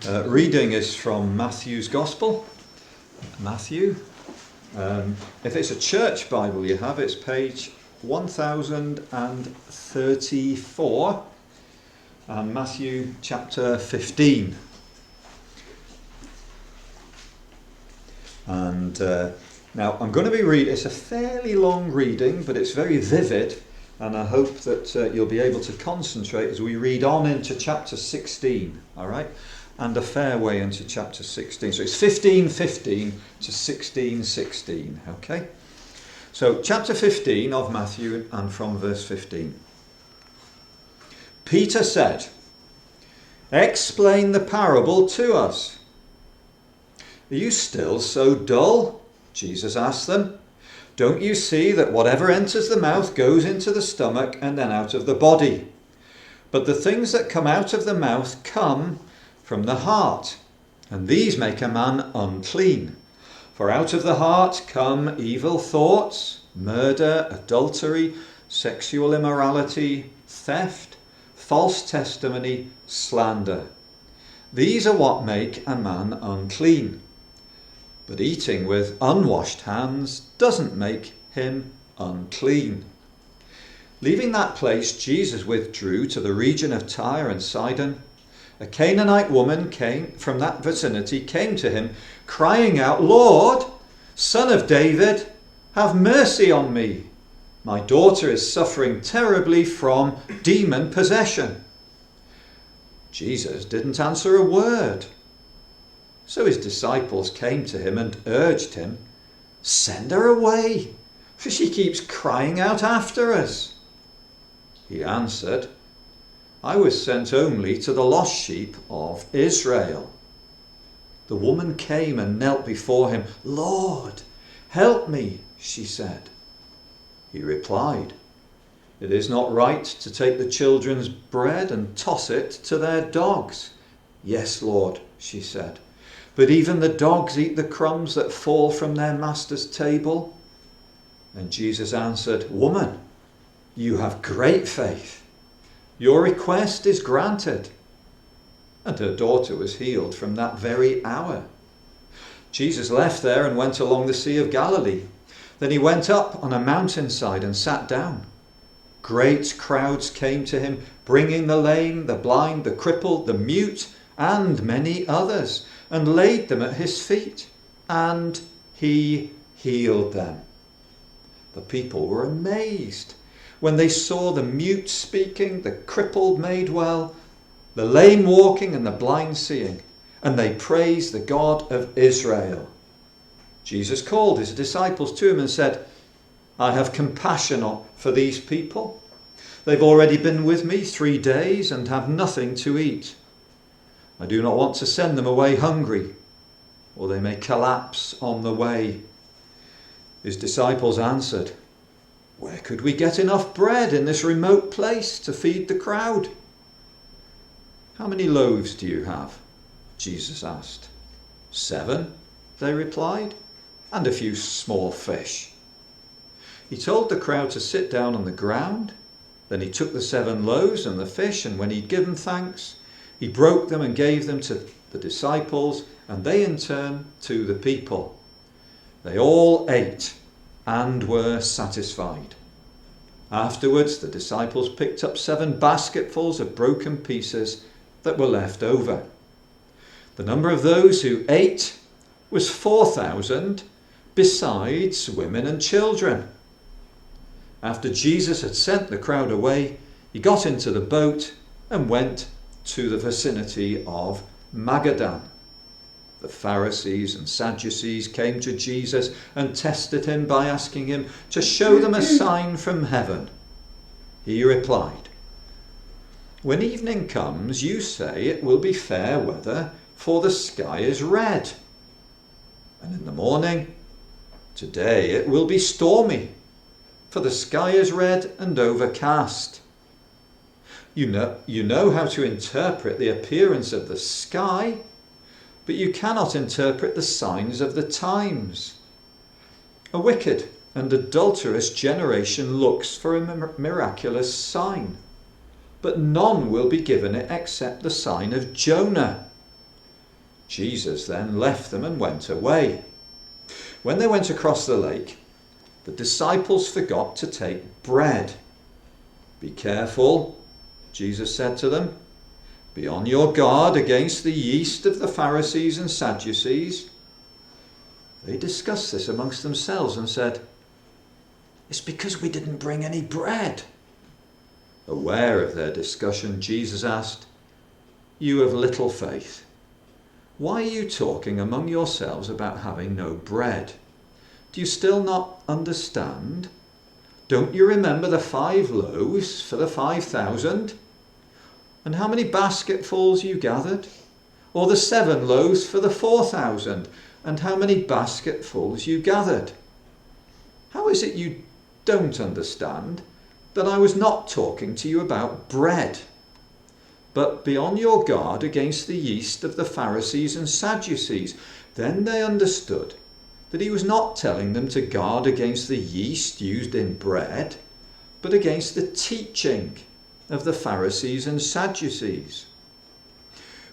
Reading is from Matthew's Gospel. Matthew. If it's a church Bible you have, it's page 1034 and Matthew chapter 15. And now I'm going to be reading, it's a fairly long reading, but it's very vivid, and I hope that you'll be able to concentrate as we read on into chapter 16, all right? And a fair way into chapter 16. So it's 15:15 to 16:16, okay? So chapter 15 of Matthew, and from verse 15. Peter said, "Explain the parable to us." "Are you still so dull?" Jesus asked them. "Don't you see that whatever enters the mouth goes into the stomach and then out of the body? But the things that come out of the mouth come from the heart, and these make a man unclean. For out of the heart come evil thoughts, murder, adultery, sexual immorality, theft, false testimony, slander. These are what make a man unclean. But eating with unwashed hands doesn't make him unclean." Leaving that place, Jesus withdrew to the region of Tyre and Sidon. A Canaanite woman from that vicinity came to him, crying out, "Lord, Son of David, have mercy on me. My daughter is suffering terribly from demon possession." Jesus didn't answer a word. So his disciples came to him and urged him, "Send her away, for she keeps crying out after us." He answered, "I was sent only to the lost sheep of Israel." The woman came and knelt before him. "Lord, help me," she said. He replied, "It is not right to take the children's bread and toss it to their dogs." "Yes, Lord," she said, "but even the dogs eat the crumbs that fall from their master's table." And Jesus answered, "Woman, you have great faith. Your request is granted." And her daughter was healed from that very hour. Jesus left there and went along the Sea of Galilee. Then he went up on a mountainside and sat down. Great crowds came to him, bringing the lame, the blind, the crippled, the mute, and many others, and laid them at his feet, and he healed them. The people were amazed when they saw the mute speaking, the crippled made well, the lame walking, and the blind seeing, and they praised the God of Israel. Jesus called his disciples to him and said, "I have compassion for these people. They've already been with me 3 days and have nothing to eat. I do not want to send them away hungry, or they may collapse on the way." His disciples answered, "Where could we get enough bread in this remote place to feed the crowd?" "How many loaves do you have?" Jesus asked. "7," they replied, "and a few small fish." He told the crowd to sit down on the ground. Then he took the 7 loaves and the fish, and when he'd given thanks, he broke them and gave them to the disciples, and they in turn to the people. They all ate and were satisfied. Afterwards, the disciples picked up 7 basketfuls of broken pieces that were left over. The number of those who ate was 4,000, besides women and children. After Jesus had sent the crowd away, he got into the boat and went to the vicinity of Magadan. The Pharisees and Sadducees came to Jesus and tested him by asking him to show them a sign from heaven. He replied, "When evening comes, you say it will be fair weather, for the sky is red. And in the morning, today it will be stormy, for the sky is red and overcast. You know how to interpret the appearance of the sky, but you cannot interpret the signs of the times. A wicked and adulterous generation looks for a miraculous sign, but none will be given it except the sign of Jonah. Jesus then left them and went away. When they went across the lake, the disciples forgot to take bread. Be careful, Jesus said to them. Be on your guard against the yeast of the Pharisees and Sadducees. They discussed this amongst themselves and said, it's because we didn't bring any bread. Aware of their discussion, Jesus asked, you have little faith. Why are you talking among yourselves about having no bread? Do you still not understand? Don't you remember the 5 loaves for the 5,000? And how many basketfuls you gathered? Or the 7 loaves for the 4,000? And how many basketfuls you gathered? How is it you don't understand that I was not talking to you about bread? But be on your guard against the yeast of the Pharisees and Sadducees. Then they understood that he was not telling them to guard against the yeast used in bread, but against the teaching of the Pharisees and Sadducees.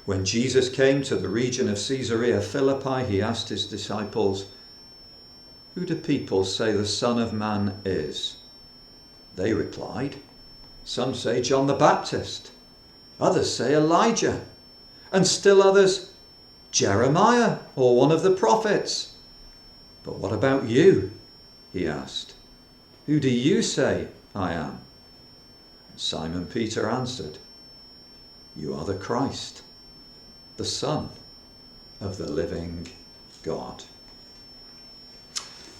When Jesus came to the region of Caesarea Philippi, he asked his disciples, who do people say the Son of Man is? They replied, some say John the Baptist, others say Elijah, and still others, Jeremiah or one of the prophets. But what about you? He asked. Who do you say I am? Simon Peter answered, you are the Christ, the Son of the living God.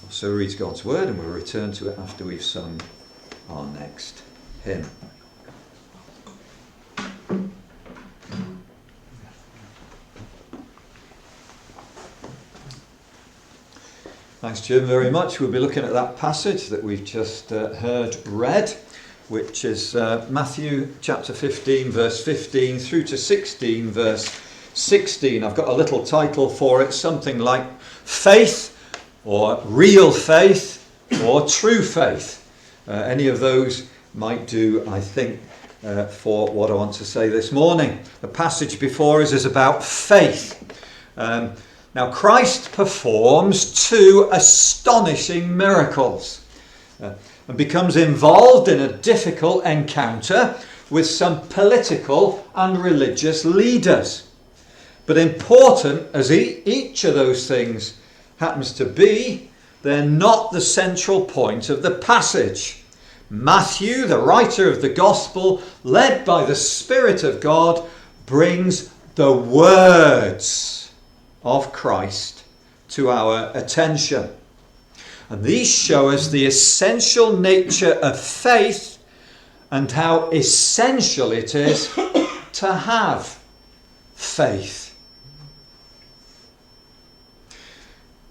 So reads God's word, and we'll return to it after we've sung our next hymn. Thanks, Jim, very much. We'll be looking at that passage that we've just heard read, which is Matthew chapter 15, verse 15 through to 16, verse 16. I've got a little title for it, something like Faith, or Real Faith, or True Faith. Any of those might do, I think, for what I want to say this morning. The passage before us is about faith. Now, Christ performs 2 astonishing miracles and becomes involved in a difficult encounter with some political and religious leaders. But important as each of those things happens to be, they're not the central point of the passage. Matthew, the writer of the Gospel, led by the Spirit of God, brings the words of Christ to our attention. And these show us the essential nature of faith and how essential it is to have faith.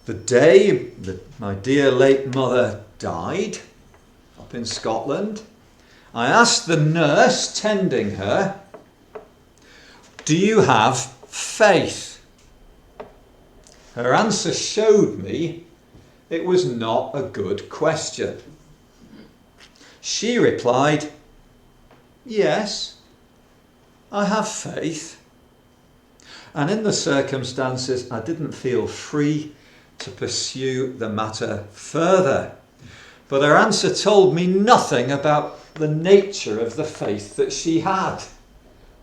The day that my dear late mother died up in Scotland, I asked the nurse tending her, do you have faith? Her answer showed me it was not a good question. She replied, yes, I have faith. And in the circumstances, I didn't feel free to pursue the matter further. But her answer told me nothing about the nature of the faith that she had,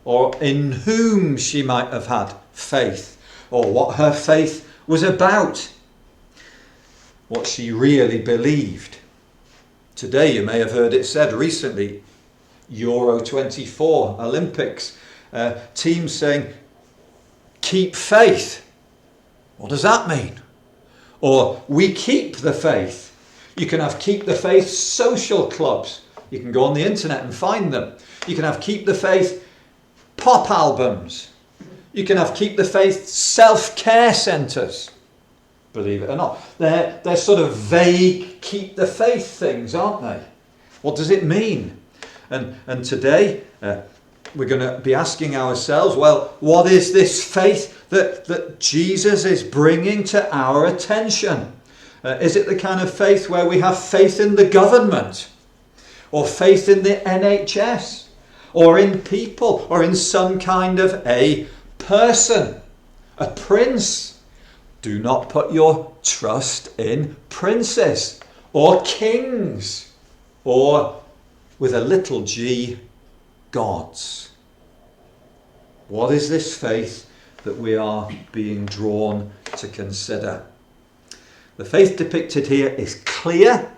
or in whom she might have had faith, or what her faith was about, what she really believed. Today, you may have heard it said recently, Euro 24, Olympics, teams saying, keep faith. What does that mean? Or we keep the faith. You can have Keep the Faith social clubs. You can go on the internet and find them. You can have Keep the Faith pop albums. You can have Keep the Faith self-care centres. Believe it or not. They're sort of vague Keep the Faith things, aren't they? What does it mean? And today we're going to be asking ourselves, well, what is this faith that Jesus is bringing to our attention? Is it the kind of faith where we have faith in the government, or faith in the NHS, or in people, or in some kind of a person? a prince. Do not put your trust in princes or kings or, with a little g, gods. What is this faith that we are being drawn to consider? The faith depicted here is clear,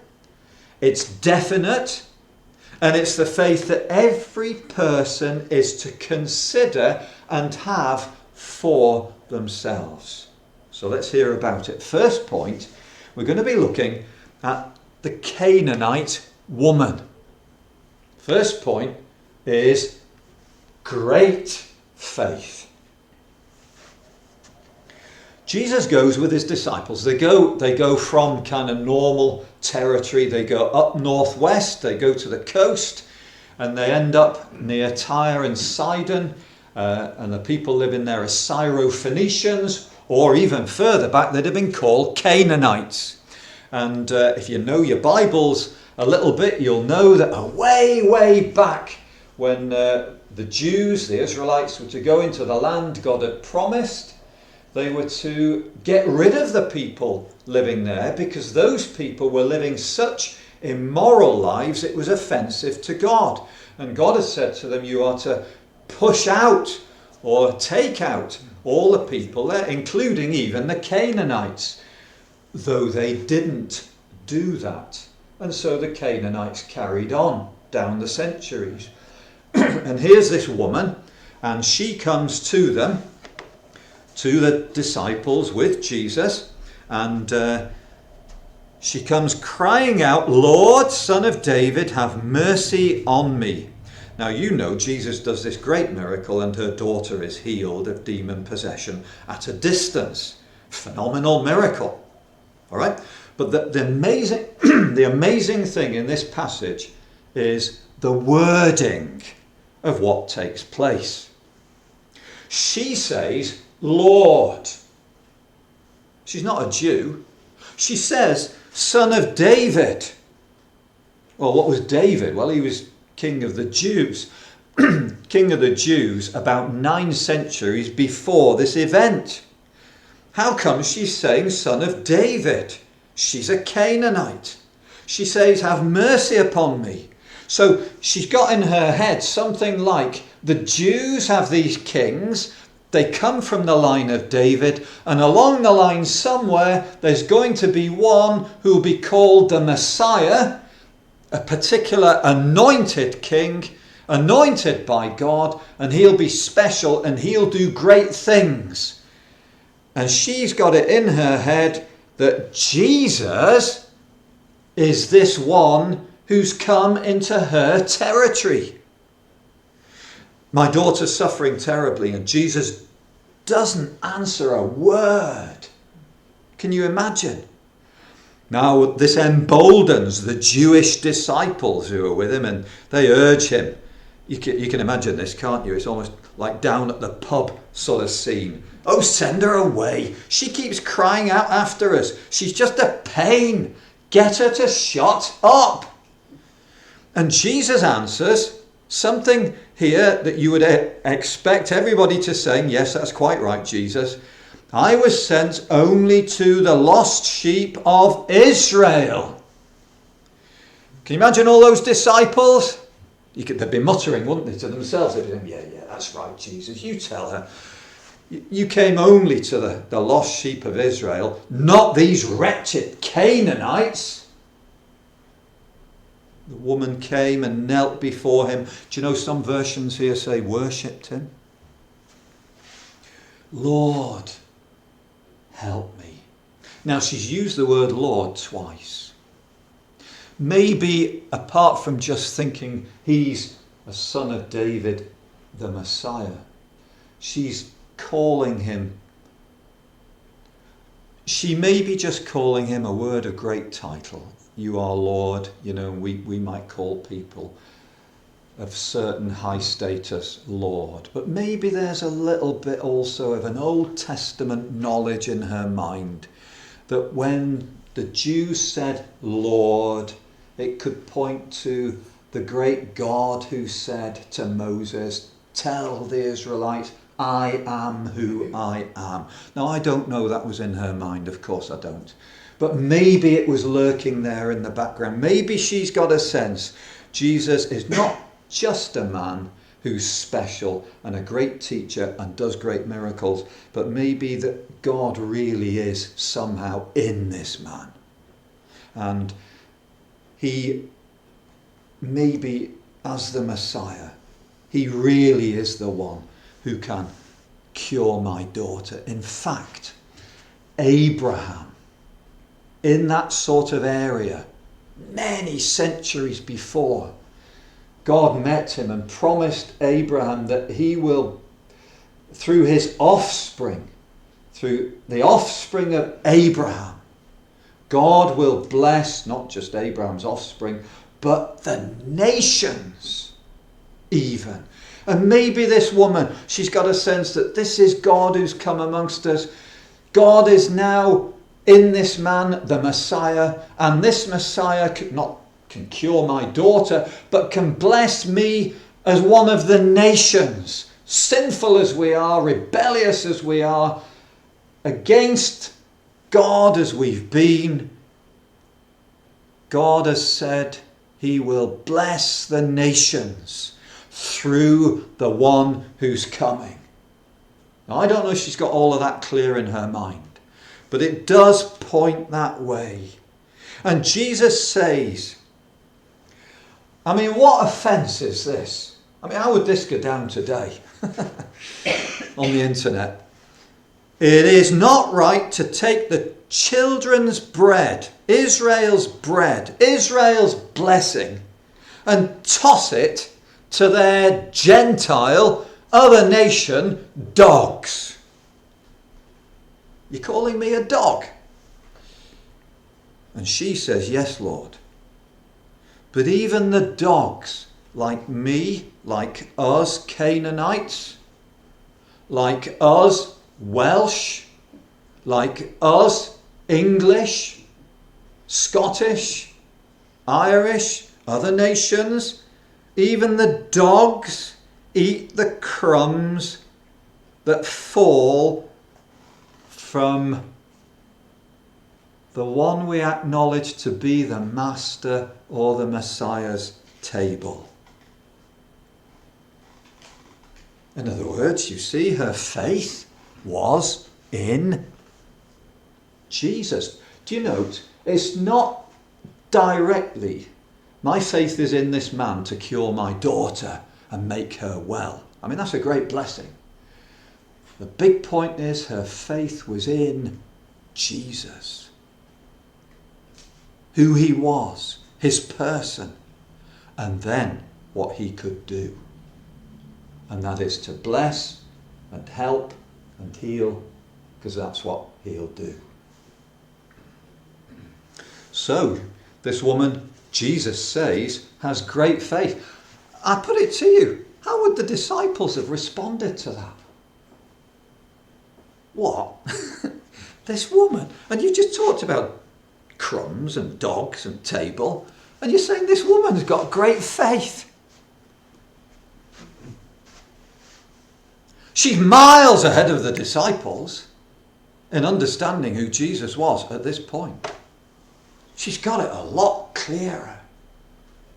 it's definite, and it's the faith that every person is to consider and have for themselves. So let's hear about it. First point, we're going to be looking at the Canaanite woman. First point is great faith. Jesus goes with his disciples. They go from kind of normal territory. They go up northwest. They go to the coast, and they end up near Tyre and Sidon. And the people living there are Syro-Phoenicians, or even further back, they'd have been called Canaanites. And if you know your Bibles a little bit, you'll know that way back when the Jews, the Israelites, were to go into the land God had promised, they were to get rid of the people living there because those people were living such immoral lives it was offensive to God. And God has said to them, you are to push out or take out all the people there, including even the Canaanites, though they didn't do that. And so the Canaanites carried on down the centuries. And here's this woman, and she comes to them, to the disciples with Jesus, and she comes crying out, Lord, Son of David, have mercy on me. Now, you know, Jesus does this great miracle and her daughter is healed of demon possession at a distance. Phenomenal miracle. All right? But the amazing thing in this passage is the wording of what takes place. She says, Lord. She's not a Jew. She says, Son of David. Well, what was David? Well, he was King of the Jews. King of the Jews about 9 centuries before this event. How come she's saying Son of David? She's a Canaanite. She says, have mercy upon me. So she's got in her head something like, the Jews have these kings, they come from the line of David, and along the line somewhere there's going to be one who will be called the Messiah, a particular anointed king, anointed by God, and he'll be special and he'll do great things. And she's got it in her head that Jesus is this one who's come into her territory. My daughter's suffering terribly and Jesus doesn't answer a word. Can you imagine? Now this emboldens the Jewish disciples who are with him, and they urge him. You can imagine this, can't you? It's almost like down at the pub sort of scene. Oh, send her away. She keeps crying out after us. She's just a pain. Get her to shut up. And Jesus answers something here that you would expect everybody to say, yes, that's quite right, Jesus. I was sent only to the lost sheep of Israel. Can you imagine all those disciples? They'd be muttering, wouldn't they, to themselves? They'd be saying, yeah, that's right, Jesus. You tell her. You came only to the lost sheep of Israel, not these wretched Canaanites. The woman came and knelt before him. Do you know some versions here say worshipped him? Lord, help me. Now she's used the word Lord twice. Maybe apart from just thinking he's a son of David, the Messiah, she's calling him. She may be just calling him a word of great title. You are Lord. You know, we might call people of certain high status Lord. But maybe there's a little bit also of an Old Testament knowledge in her mind that when the Jews said Lord, it could point to the great God who said to Moses, tell the Israelites, I am who I am. Now, I don't know that was in her mind, of course I don't. But maybe it was lurking there in the background. Maybe she's got a sense Jesus is not just a man who's special and a great teacher and does great miracles, but maybe that God really is somehow in this man. And he, maybe as the Messiah, he really is the one who can cure my daughter. In fact, Abraham, in that sort of area, many centuries before, God met him and promised Abraham that he will, through his offspring, through the offspring of Abraham, God will bless not just Abraham's offspring, but the nations even. And maybe this woman, she's got a sense that this is God who's come amongst us. God is now in this man, the Messiah, and this Messiah can cure my daughter, but can bless me as one of the nations, sinful as we are, rebellious as we are, against God as we've been. God has said he will bless the nations through the one who's coming. Now, I don't know if she's got all of that clear in her mind, but it does point that way. And Jesus says, I mean, what offence is this? I mean, how would this go down today on the internet? It is not right to take the children's bread, Israel's blessing, and toss it to their Gentile, other nation dogs. You're calling me a dog? And she says, yes, Lord. But even the dogs, like me, like us Canaanites, like us Welsh, like us English, Scottish, Irish, other nations, even the dogs eat the crumbs that fall from the one we acknowledge to be the Master or the Messiah's table. In other words, you see, her faith was in Jesus. Do you note, it's not directly, my faith is in this man to cure my daughter and make her well. I mean, that's a great blessing. The big point is her faith was in Jesus. Who he was, his person, and then what he could do. And that is to bless and help and heal, because that's what he'll do. So, this woman, Jesus says, has great faith. I put it to you, how would the disciples have responded to that? What? This woman? And you just talked about crumbs and dogs and table, and you're saying this woman's got great faith. She's miles ahead of the disciples in understanding who Jesus was at this point. She's got it a lot clearer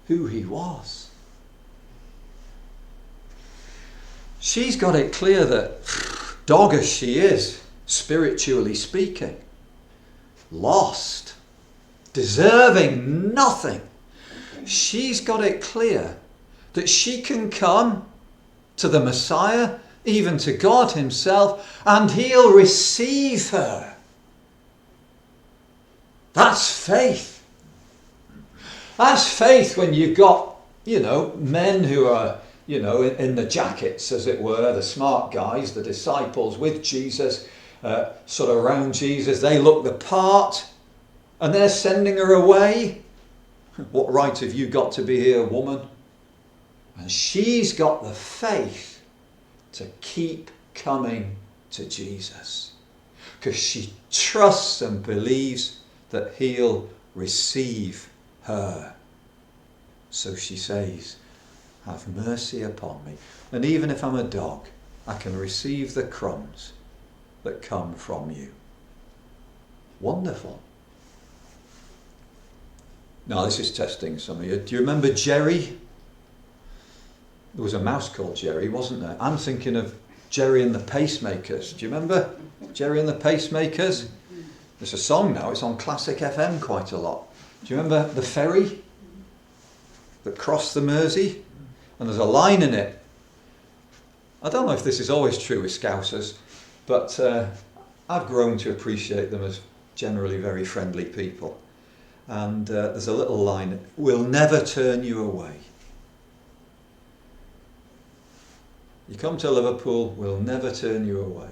who he was. She's got it clear that, dog as she is, spiritually speaking, lost, deserving nothing, she's got it clear that she can come to the Messiah, even to God himself, and he'll receive her. That's faith. That's faith when you've got, men who are, in the jackets, as it were, the smart guys, the disciples with Jesus, sort of around Jesus. They look the part, and they're sending her away. What right have you got to be here, woman? And she's got the faith to keep coming to Jesus, because she trusts and believes that he'll receive her. So she says, have mercy upon me. And even if I'm a dog, I can receive the crumbs that come from you. Wonderful. Now, this is testing some of you. Do you remember Jerry? There was a mouse called Jerry, wasn't there? I'm thinking of Jerry and the Pacemakers. Do you remember Jerry and the Pacemakers? There's a song now. It's on Classic FM quite a lot. Do you remember the ferry that crossed the Mersey? And there's a line in it. I don't know if this is always true with Scousers, but I've grown to appreciate them as generally very friendly people. And there's a little line, "We'll never turn you away. You come to Liverpool, we'll never turn you away."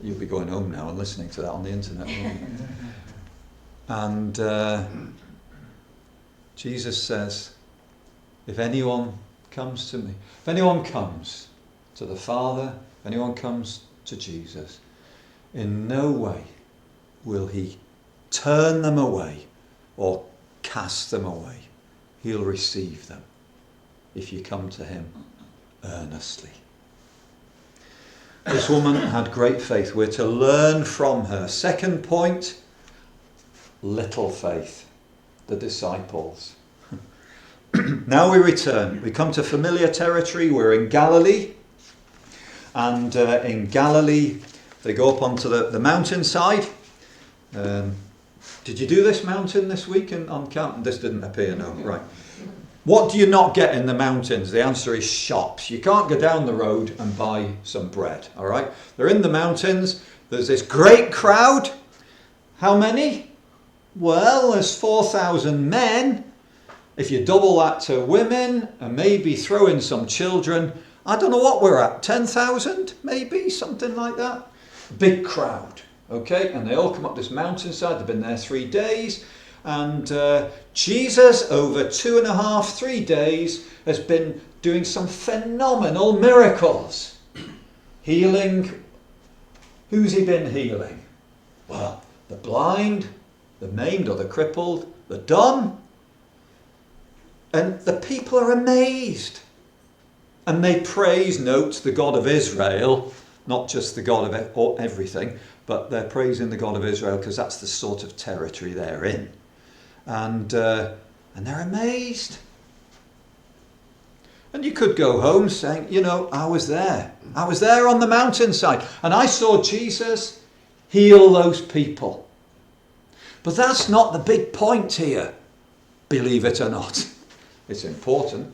You'll be going home now and listening to that on the internet, won't you? And Jesus says, if anyone comes to me, if anyone comes to the Father, if anyone comes to Jesus, in no way will he turn them away or cast them away. He'll receive them if you come to him earnestly. This woman had great faith. We're to learn from her. Second point, little faith. The disciples. Now we return. We come to familiar territory. We're in Galilee. And in Galilee, they go up onto the mountainside. Did you do this mountain this week on camp? This didn't appear, no. Right. What do you not get in the mountains? The answer is shops. You can't go down the road and buy some bread, all right? They're in the mountains. There's this great crowd. How many? Well, there's 4,000 men. If you double that to women and maybe throw in some children, I don't know what we're at, 10,000 maybe, something like that. Big crowd, okay? And they all come up this mountainside. They've been there 3 days. And Jesus, over 2.5, 3 days, has been doing some phenomenal miracles. Healing. Who's he been healing? Well, the blind, the maimed or the crippled, the dumb. And the people are amazed. And they praise, note, the God of Israel, not just the God of everything, but they're praising the God of Israel because that's the sort of territory they're in. And they're amazed. And you could go home saying, you know, I was there. I was there on the mountainside. And I saw Jesus heal those people. But that's not the big point here, believe it or not. It's important.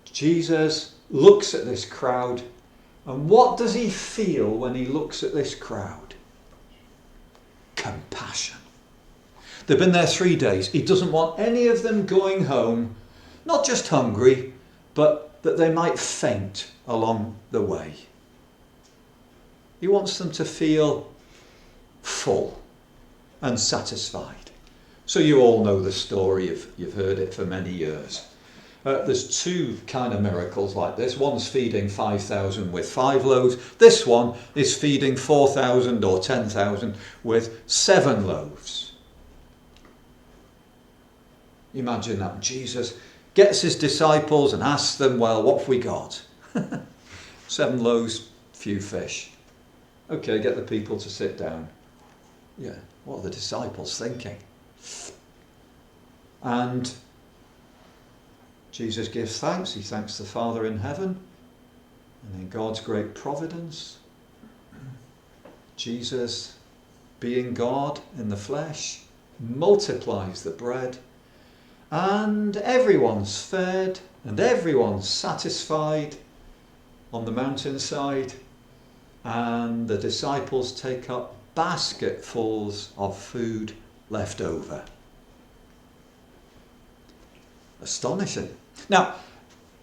Jesus looks at this crowd. And what does he feel when he looks at this crowd? Compassion. They've been there 3 days. He doesn't want any of them going home, not just hungry, but that they might faint along the way. He wants them to feel full and satisfied. So you all know the story, you've heard it for many years. There's 2 kind of miracles like this. One's feeding 5,000 with 5 loaves. This one is feeding 4,000 or 10,000 with 7 loaves. Imagine that. Jesus gets his disciples and asks them, well, what have we got? 7 loaves, few fish. Okay, get the people to sit down. Yeah, what are the disciples thinking? And Jesus gives thanks. He thanks the Father in heaven. And in God's great providence, Jesus, being God in the flesh, multiplies the bread. And everyone's fed and everyone's satisfied on the mountainside. And the disciples take up basketfuls of food left over. Astonishing. Now,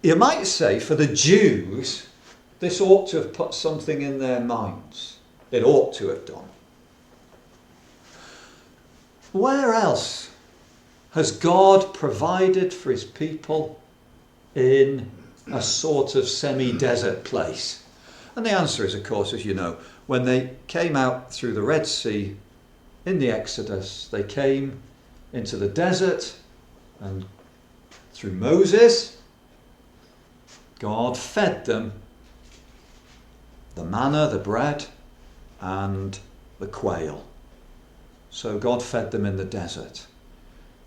you might say for the Jews, this ought to have put something in their minds. It ought to have done. Where else has God provided for his people in a sort of semi-desert place? And the answer is, of course, as you know, when they came out through the Red Sea in the Exodus, they came into the desert and through Moses, God fed them the manna, the bread, and the quail. So God fed them in the desert.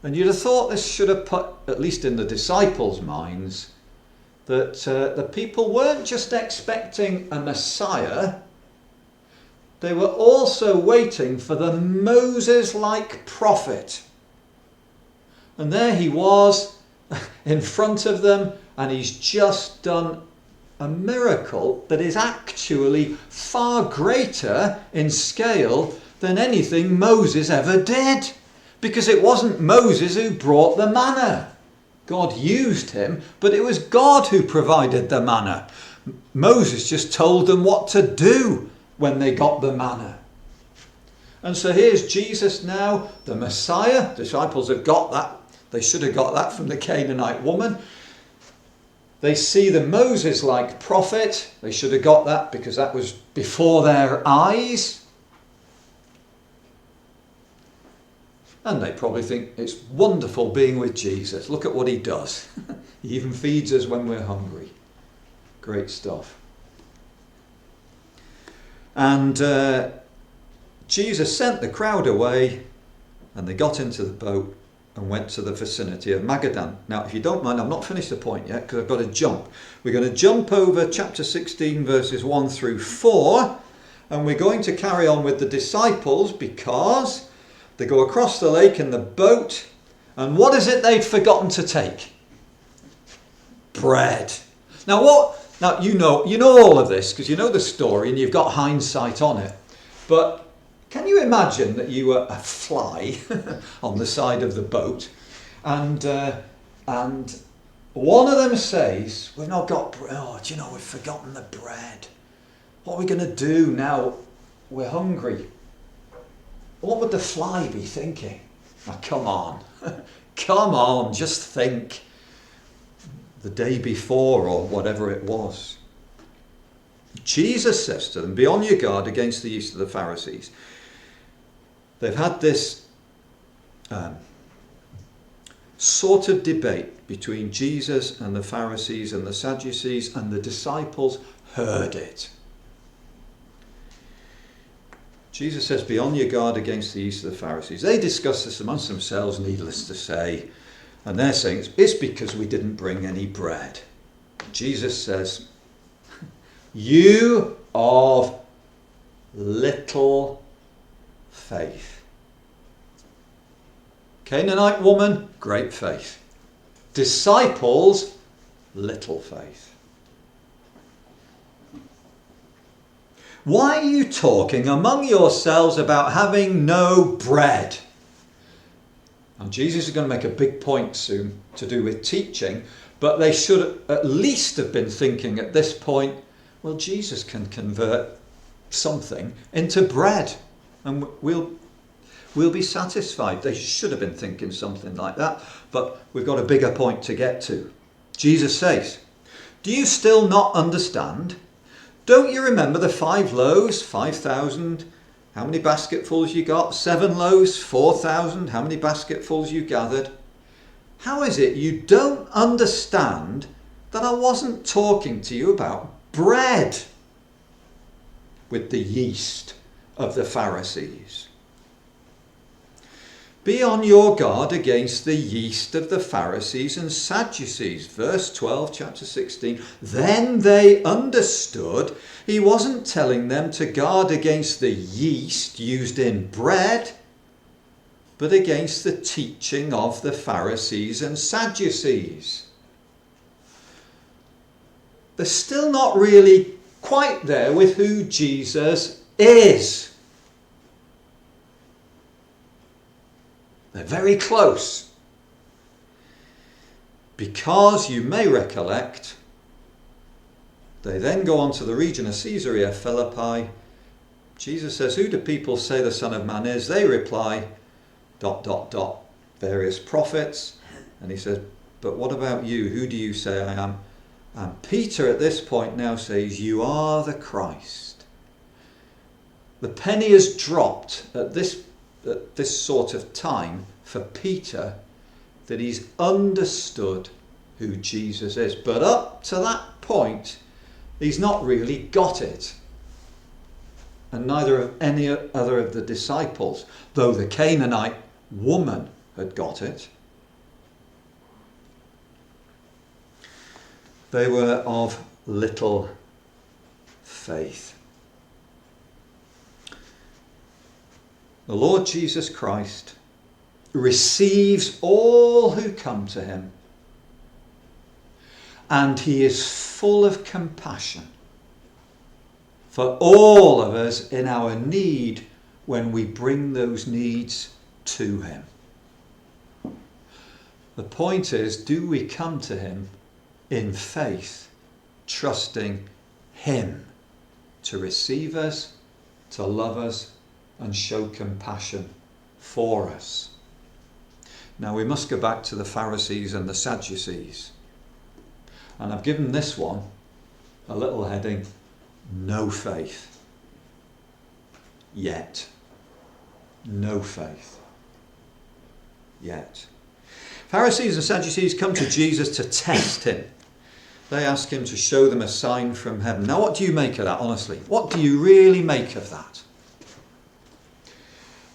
And you'd have thought this should have put, at least in the disciples' minds, that the people weren't just expecting a Messiah, they were also waiting for the Moses-like prophet. And there he was in front of them, and he's just done a miracle that is actually far greater in scale than anything Moses ever did. Because it wasn't Moses who brought the manna. God used him, but it was God who provided the manna. Moses just told them what to do when they got the manna. And so here's Jesus now, the Messiah. Disciples have got that. They should have got that from the Canaanite woman. They see the Moses-like prophet. They should have got that because that was before their eyes. And they probably think it's wonderful being with Jesus. Look at what he does. He even feeds us when we're hungry. Great stuff. And Jesus sent the crowd away, and they got into the boat and went to the vicinity of Magadan. Now, if you don't mind, I've not finished the point yet because I've got to jump. We're going to jump over chapter 16, verses 1 through 4, and we're going to carry on with the disciples because they go across the lake in the boat, and what is it they'd forgotten to take? Bread. Now, you know all of this because you know the story and you've got hindsight on it. But can you imagine that you were a fly on the side of the boat, and one of them says, "We've not got bread. Oh, do you know, we've forgotten the bread. What are we going to do now? We're hungry." What would the fly be thinking? Now, come on. Come on, just think. The day before or whatever it was. Jesus says to them, "Be on your guard against the yeast of the Pharisees." They've had this sort of debate between Jesus and the Pharisees and the Sadducees, and the disciples heard it. Jesus says, "Be on your guard against the yeast of the Pharisees." They discuss this amongst themselves, needless to say, and they're saying it's because we didn't bring any bread. Jesus says, "You of little faith." Canaanite woman, great faith. Disciples, little faith. Why are you talking among yourselves about having no bread? And Jesus is going to make a big point soon to do with teaching, but they should at least have been thinking at this point, well, Jesus can convert something into bread and we'll be satisfied. They should have been thinking something like that, but we've got a bigger point to get to. Jesus says, "Do you still not understand? Don't you remember the 5 loaves, 5,000? How many basketfuls you got? 7 loaves, 4,000? How many basketfuls you gathered? How is it you don't understand that I wasn't talking to you about bread with the yeast of the Pharisees? Be on your guard against the yeast of the Pharisees and Sadducees." Verse 12, chapter 16. Then they understood he wasn't telling them to guard against the yeast used in bread, but against the teaching of the Pharisees and Sadducees. They're still not really quite there with who Jesus is. They're very close. Because you may recollect, they then go on to the region of Caesarea Philippi. Jesus says, "Who do people say the Son of Man is?" They reply, ... various prophets. And he says, "But what about you? Who do you say I am?" And Peter at this point now says, "You are the Christ." The penny has dropped at this sort of time for Peter that he's understood who Jesus is. But up to that point, he's not really got it. And neither of any other of the disciples, though the Canaanite woman had got it. They were of little faith. The Lord Jesus Christ receives all who come to him, and he is full of compassion for all of us in our need when we bring those needs to him. The point is, do we come to him in faith, trusting him to receive us, to love us, and show compassion for us? Now we must go back to the Pharisees and the Sadducees. And I've given this one a little heading, no faith. Yet. No faith. Yet. Pharisees and Sadducees come to Jesus to test him. They ask him to show them a sign from heaven. Now what do you make of that, honestly? What do you really make of that?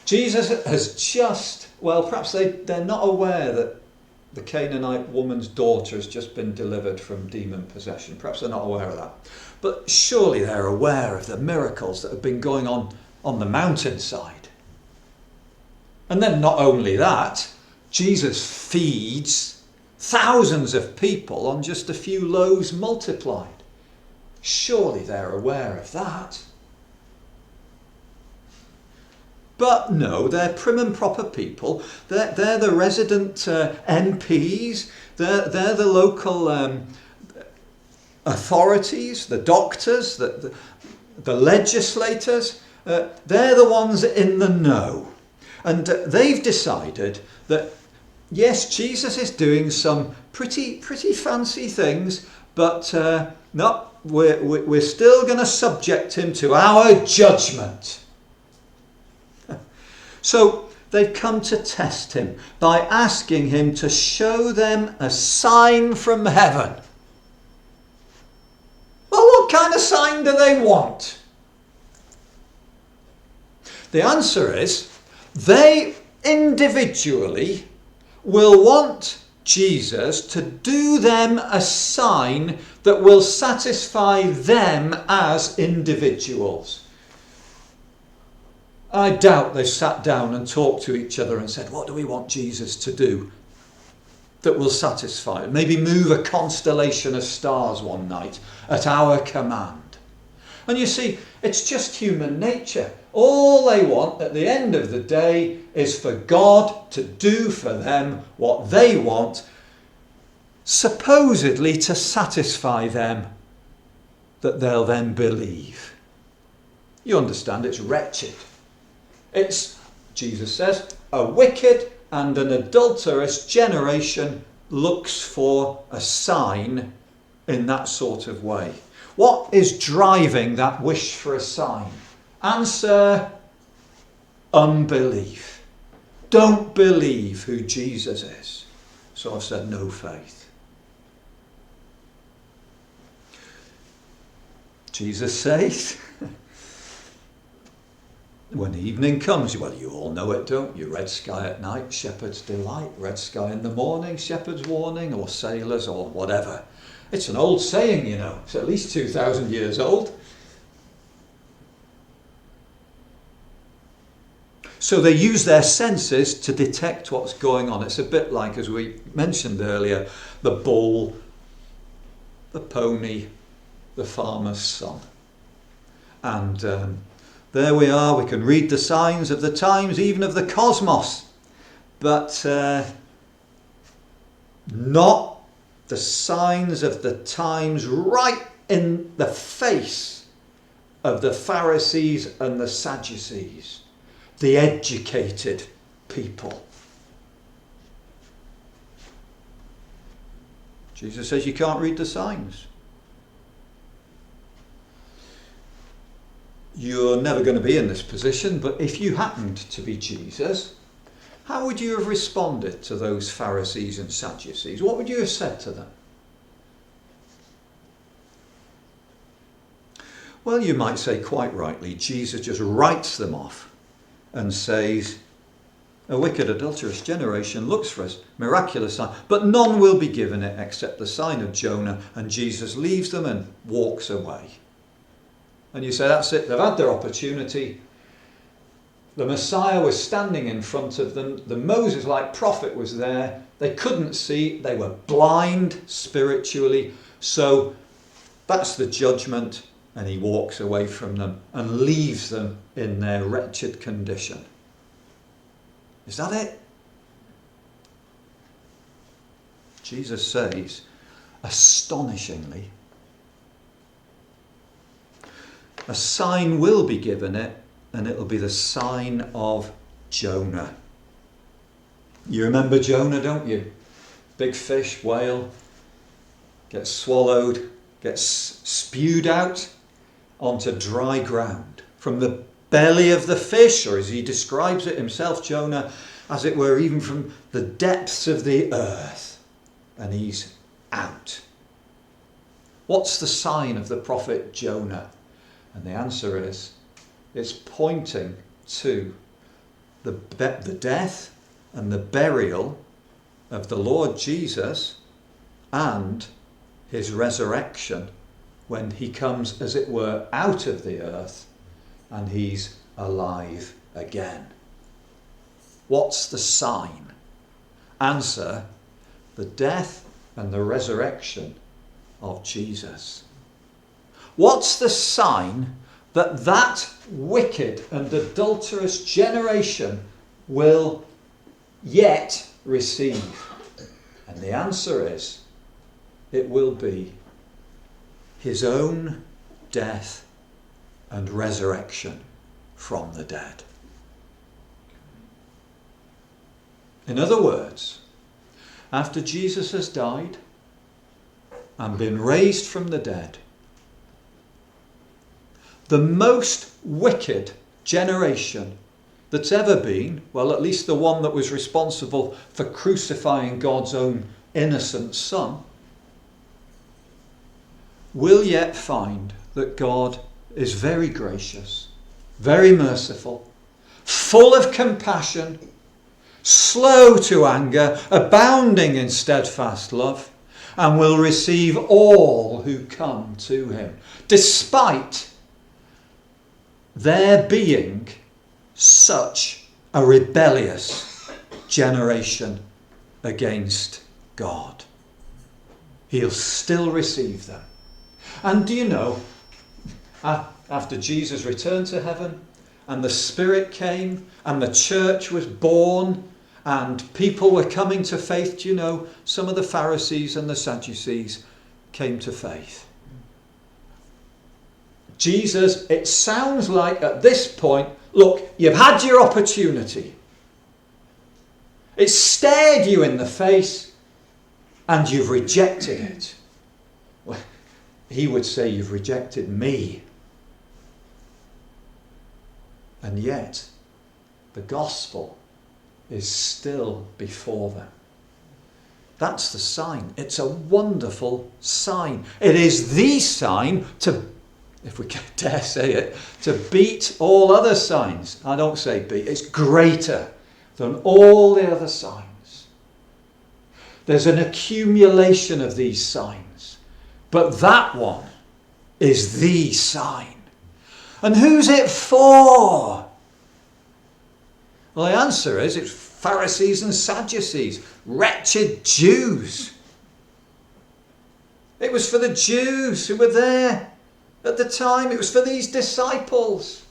Jesus has just, well, perhaps they're not aware that the Canaanite woman's daughter has just been delivered from demon possession. Perhaps they're not aware of that. But surely they're aware of the miracles that have been going on the mountainside. And then not only that, Jesus feeds thousands of people on just a few loaves multiplied. Surely they're aware of that. But no, they're prim and proper people. They're the resident MPs. They're the local authorities, the doctors, the legislators. They're the ones in the know. And they've decided that, yes, Jesus is doing some pretty fancy things, but no, we're still going to subject him to our judgment. So they've come to test him by asking him to show them a sign from heaven. Well, what kind of sign do they want? The answer is they individually will want Jesus to do them a sign that will satisfy them as individuals. I doubt they've sat down and talked to each other and said, what do we want Jesus to do that will satisfy it? Maybe move a constellation of stars one night at our command. And you see, it's just human nature. All they want at the end of the day is for God to do for them what they want, supposedly to satisfy them, that they'll then believe. You understand, it's wretched. It's, Jesus says, a wicked and an adulterous generation looks for a sign in that sort of way. What is driving that wish for a sign? Answer, unbelief. Don't believe who Jesus is. So I've said no faith. Jesus says, when evening comes, well, you all know it, don't you? Red sky at night, shepherd's delight. Red sky in the morning, shepherd's warning, or sailors, or whatever. It's an old saying, you know. It's at least 2,000 years old. So they use their senses to detect what's going on. It's a bit like, as we mentioned earlier, the bull, the pony, the farmer's son. And there we are, we can read the signs of the times, even of the cosmos, but not the signs of the times right in the face of the Pharisees and the Sadducees, the educated people. Jesus says you can't read the signs. You're never going to be in this position, but if you happened to be Jesus, how would you have responded to those Pharisees and Sadducees? What would you have said to them? Well, you might say quite rightly, Jesus just writes them off and says, a wicked, adulterous generation looks for a miraculous sign, but none will be given it except the sign of Jonah. And Jesus leaves them and walks away. And you say, that's it, they've had their opportunity. The Messiah was standing in front of them. The Moses-like prophet was there. They couldn't see. They were blind spiritually. So that's the judgment. And he walks away from them and leaves them in their wretched condition. Is that it? Jesus says, astonishingly, a sign will be given it, and it'll be the sign of Jonah. You remember Jonah, don't you? Big fish, whale, gets swallowed, gets spewed out onto dry ground from the belly of the fish, or as he describes it himself, Jonah, as it were, even from the depths of the earth. And he's out. What's the sign of the prophet Jonah? And the answer is, it's pointing to the death and the burial of the Lord Jesus and his resurrection when he comes, as it were, out of the earth and he's alive again. What's the sign? Answer, the death and the resurrection of Jesus. What's the sign that that wicked and adulterous generation will yet receive? And the answer is, it will be his own death and resurrection from the dead. In other words, after Jesus has died and been raised from the dead, the most wicked generation that's ever been, well, at least the one that was responsible for crucifying God's own innocent son, will yet find that God is very gracious, very merciful, full of compassion, slow to anger, abounding in steadfast love, and will receive all who come to him, despite there being such a rebellious generation against God. He'll still receive them. And do you know, after Jesus returned to heaven and the Spirit came and the church was born and people were coming to faith, do you know, some of the Pharisees and the Sadducees came to faith. Jesus, it sounds like at this point, look, you've had your opportunity. It stared you in the face and you've rejected it. Well, he would say you've rejected me. And yet, the gospel is still before them. That's the sign. It's a wonderful sign. It is the sign to, if we can dare say it, to beat all other signs. I don't say beat. It's greater than all the other signs. There's an accumulation of these signs. But that one is the sign. And who's it for? Well, the answer is it's Pharisees and Sadducees, wretched Jews. It was for the Jews who were there at the time. It was for these disciples.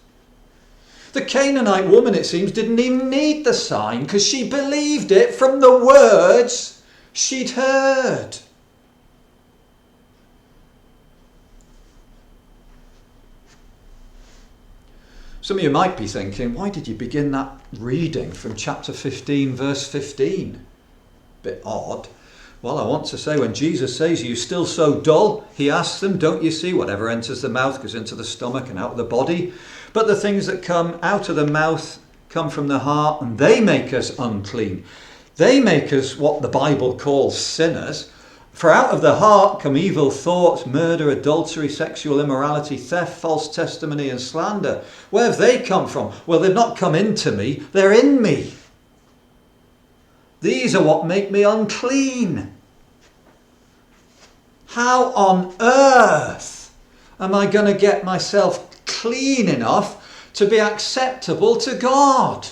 The Canaanite woman, it seems, didn't even need the sign because she believed it from the words she'd heard. Some of you might be thinking, why did you begin that reading from chapter 15, verse 15? Bit odd. Well, I want to say, when Jesus says, "Are you still so dull?" he asks them, "Don't you see whatever enters the mouth goes into the stomach and out of the body? But the things that come out of the mouth come from the heart, and they make us unclean. They make us what the Bible calls sinners. For out of the heart come evil thoughts, murder, adultery, sexual immorality, theft, false testimony, and slander. Where have they come from? Well, they've not come into me, they're in me. These are what make me unclean. How on earth am I going to get myself clean enough to be acceptable to God?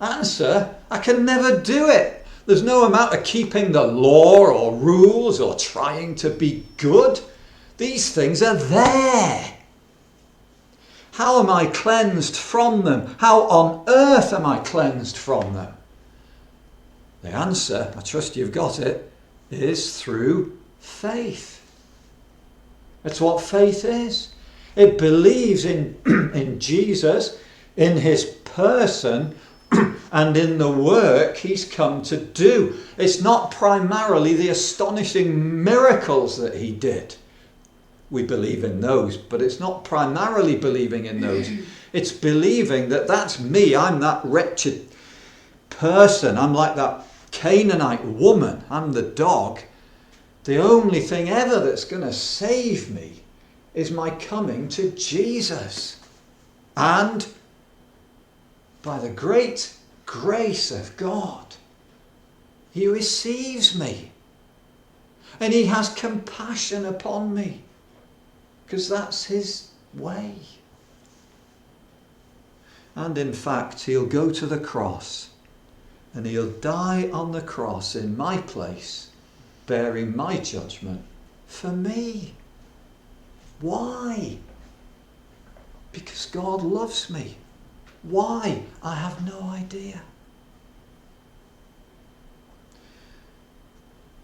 Answer, I can never do it. There's no amount of keeping the law or rules or trying to be good. These things are there. How am I cleansed from them? How on earth am I cleansed from them? The answer, I trust you've got it, is through faith. That's what faith is. It believes in Jesus, in his person, and in the work he's come to do. It's not primarily the astonishing miracles that he did. We believe in those, but it's not primarily believing in those. It's believing that that's me. I'm that wretched person. I'm like that Canaanite woman. I'm the dog. The only thing ever that's going to save me is my coming to Jesus. And by the great grace of God, he receives me. And he has compassion upon me. Because that's his way. And in fact, he'll go to the cross. And he'll die on the cross in my place, bearing my judgment for me. Why? Because God loves me. Why? I have no idea.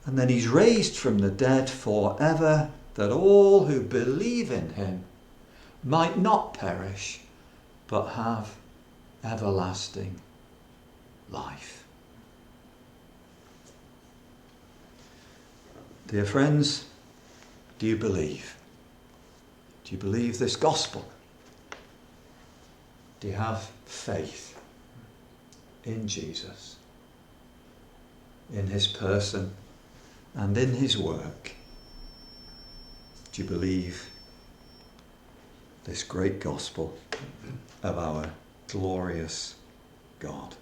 And then he's raised from the dead forever, that all who believe in him might not perish, but have everlasting life. Dear friends, do you believe? Do you believe this gospel? Do you have faith in Jesus, in his person and in his work? Do you believe this great gospel of our glorious God?